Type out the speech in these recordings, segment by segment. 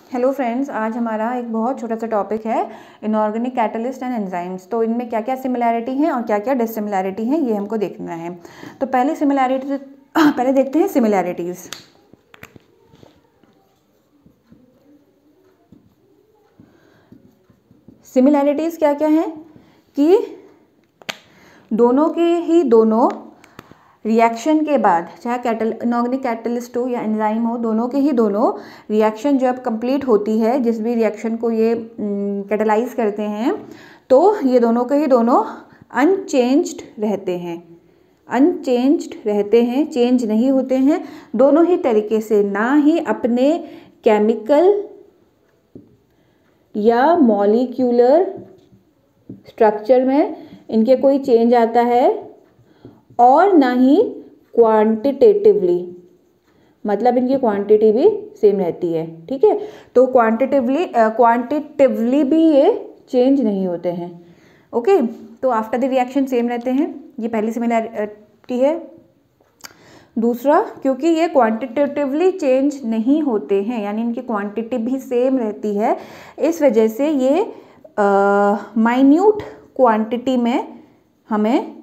Hello friends, आज हमारा एक बहुत छोटा सा टॉपिक है इनऑर्गेनिक कैटलिस्ट एंड एंजाइम्स। तो इनमें क्या क्या सिमिलैरिटी हैं और क्या क्या डिसिमिलैरिटी हैं ये हमको देखना है। तो पहले देखते हैं सिमिलैरिटीज़। सिमिलैरिटीज़ क्या क्या हैं कि दोनों रिएक्शन के बाद, चाहे इनऑर्गेनिक कैटलिस्ट हो या एंजाइम हो, दोनों रिएक्शन जब कंप्लीट होती है, जिस भी रिएक्शन को ये कैटलाइज करते हैं, तो ये दोनों अनचेंज्ड रहते हैं, चेंज नहीं होते हैं दोनों ही तरीके से। ना ही अपने केमिकल या मॉलिक्यूलर स्ट्रक्चर में इनके कोई चेंज आता है और ना ही क्वांटिटेटिवली, मतलब इनकी क्वांटिटी भी सेम रहती है। ठीक है, तो क्वांटिटिवली भी ये चेंज नहीं होते हैं। ओके, तो आफ्टर द रिएक्शन सेम रहते हैं, ये पहली सिमिलैरिटी है। दूसरा, क्योंकि ये क्वांटिटेटिवली चेंज नहीं होते हैं, यानी इनकी क्वांटिटी भी सेम रहती है, इस वजह से ये माइन्यूट क्वांटिटी में हमें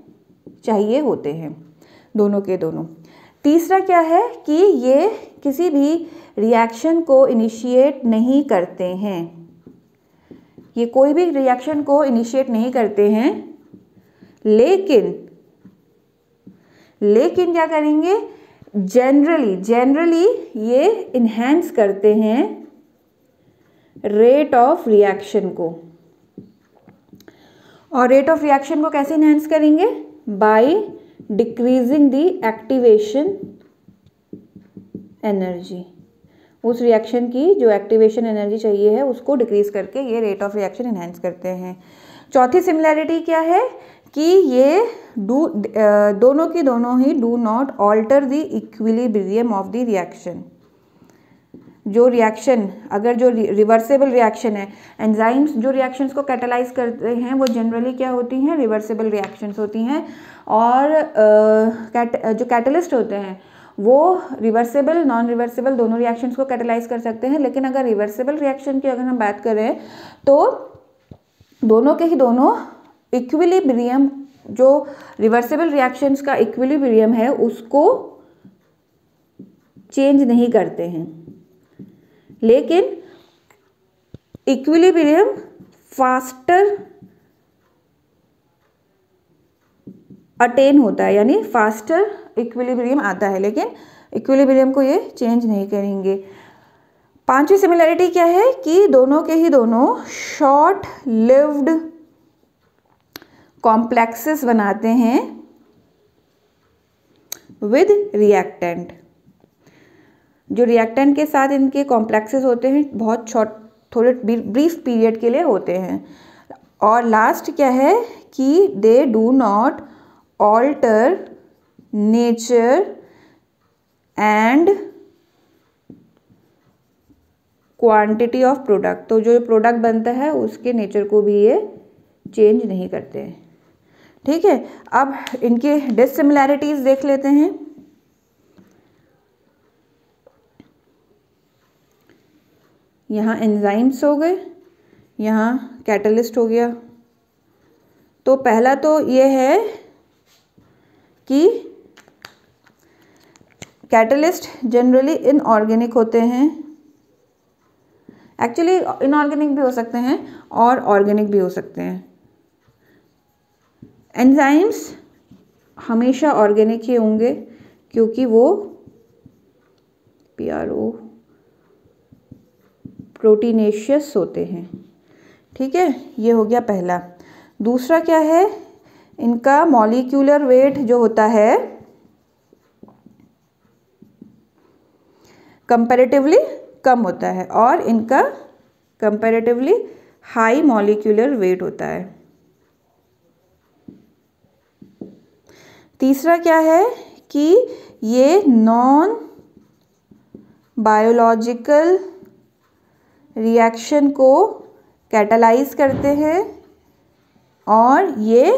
चाहिए होते हैं दोनों के दोनों। तीसरा क्या है कि ये किसी भी रिएक्शन को इनिशिएट नहीं करते हैं, ये कोई भी रिएक्शन को इनिशिएट नहीं करते हैं, लेकिन क्या करेंगे, जनरली ये इन्हेंस करते हैं रेट ऑफ रिएक्शन को। और रेट ऑफ रिएक्शन को कैसे इन्हेंस करेंगे? By decreasing the activation energy. उस रिएक्शन की जो एक्टिवेशन एनर्जी चाहिए है उसको डिक्रीज करके ये रेट ऑफ रिएक्शन इन्हेंस करते हैं। चौथी सिमिलैरिटी क्या है कि ये दोनों ही do not alter the equilibrium of the reaction. जो रिएक्शन, अगर जो रिवर्सेबल रिएक्शन है, एंजाइम्स जो रिएक्शंस को कैटलाइज करते हैं वो जनरली क्या होती हैं, रिवर्सेबल रिएक्शंस होती हैं। और जो कैटलिस्ट होते हैं वो रिवर्सेबल, नॉन रिवर्सेबल दोनों रिएक्शंस को कैटलाइज कर सकते हैं। लेकिन अगर रिवर्सेबल रिएक्शन की अगर हम बात करें तो दोनों के ही दोनों इक्विलिब्रियम, जो रिवर्सेबल रिएक्शंस का इक्विलिब्रियम है उसको चेंज नहीं करते हैं, लेकिन इक्विलिब्रियम फास्टर अटेन होता है, यानी फास्टर इक्विलिब्रियम आता है, लेकिन इक्विलिब्रियम को ये चेंज नहीं करेंगे। पांचवी सिमिलैरिटी क्या है कि दोनों के ही दोनों शॉर्ट लिव्ड कॉम्प्लेक्सेस बनाते हैं विद रिएक्टेंट। जो रिएक्टेंट के साथ इनके कॉम्प्लेक्सेस होते हैं बहुत थोड़े ब्रीफ पीरियड के लिए होते हैं। और लास्ट क्या है कि they do not alter nature and quantity of product. तो जो प्रोडक्ट बनता है उसके नेचर को भी ये चेंज नहीं करते हैं। ठीक है, अब इनके डिसिमिलैरिटीज देख लेते हैं। यहाँ एंजाइम्स हो गए, यहाँ कैटलिस्ट हो गया। तो पहला तो ये है कि कैटलिस्ट जनरली इनऑर्गेनिक होते हैं, एक्चुअली इनऑर्गेनिक भी हो सकते हैं और ऑर्गेनिक भी हो सकते हैं। एंजाइम्स हमेशा ऑर्गेनिक ही होंगे क्योंकि वो प्रोटीनेशियस होते हैं। ठीक है, ये हो गया पहला। दूसरा क्या है, इनका मॉलिक्यूलर वेट जो होता है कंपैरेटिवली कम होता है और इनका कंपैरेटिवली हाई मॉलिक्यूलर वेट होता है। तीसरा क्या है कि ये नॉन बायोलॉजिकल रिएक्शन को कैटलाइज करते हैं और ये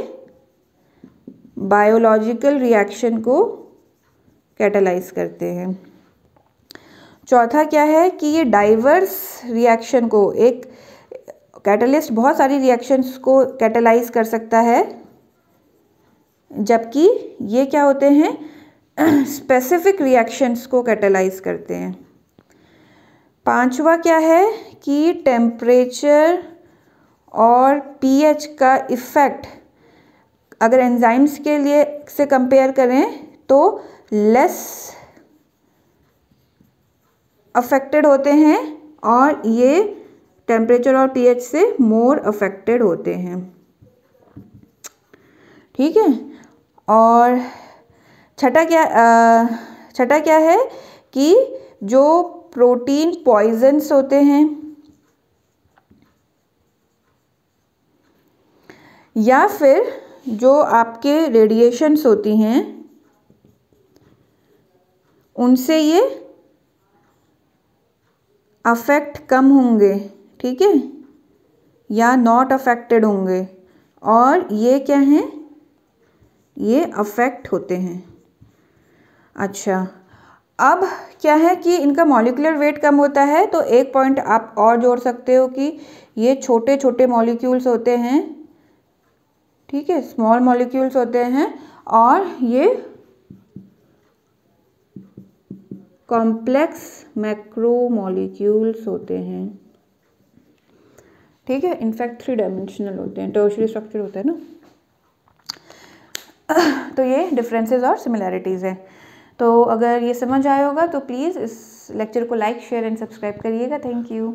बायोलॉजिकल रिएक्शन को कैटलाइज करते हैं। चौथा क्या है कि ये डाइवर्स रिएक्शन को, एक कैटलिस्ट बहुत सारी रिएक्शंस को कैटलाइज कर सकता है, जबकि ये क्या होते हैं, स्पेसिफिक रिएक्शंस को कैटलाइज करते हैं। पांचवा क्या है कि टेम्परेचर और पीएच का इफ़ेक्ट अगर एंजाइम्स के लिए से कंपेयर करें तो लेस अफेक्टेड होते हैं, और ये टेम्परेचर और पीएच से मोर अफेक्टेड होते हैं। ठीक है। और छठा क्या है कि जो प्रोटीन पॉइजन्स होते हैं या फिर जो आपके रेडिएशंस होती हैं, उनसे ये अफेक्ट कम होंगे, ठीक है, या नॉट अफेक्टेड होंगे, और ये क्या हैं, ये अफेक्ट होते हैं। अच्छा, अब क्या है कि इनका मॉलिक्यूलर वेट कम होता है, तो एक पॉइंट आप और जोड़ सकते हो कि ये छोटे छोटे मॉलिक्यूल्स होते हैं, ठीक है, स्मॉल मॉलिक्यूल्स होते हैं, और ये कॉम्प्लेक्स मैक्रोमॉलिक्यूल्स होते हैं। ठीक है, इनफैक्ट 3 डायमेंशनल होते हैं, टर्शियरी स्ट्रक्चर होता है ना। तो ये डिफरेंसेस और सिमिलैरिटीज़ हैं। तो अगर ये समझ आया होगा तो प्लीज़ इस लेक्चर को लाइक, शेयर एंड सब्सक्राइब करिएगा। Thank you.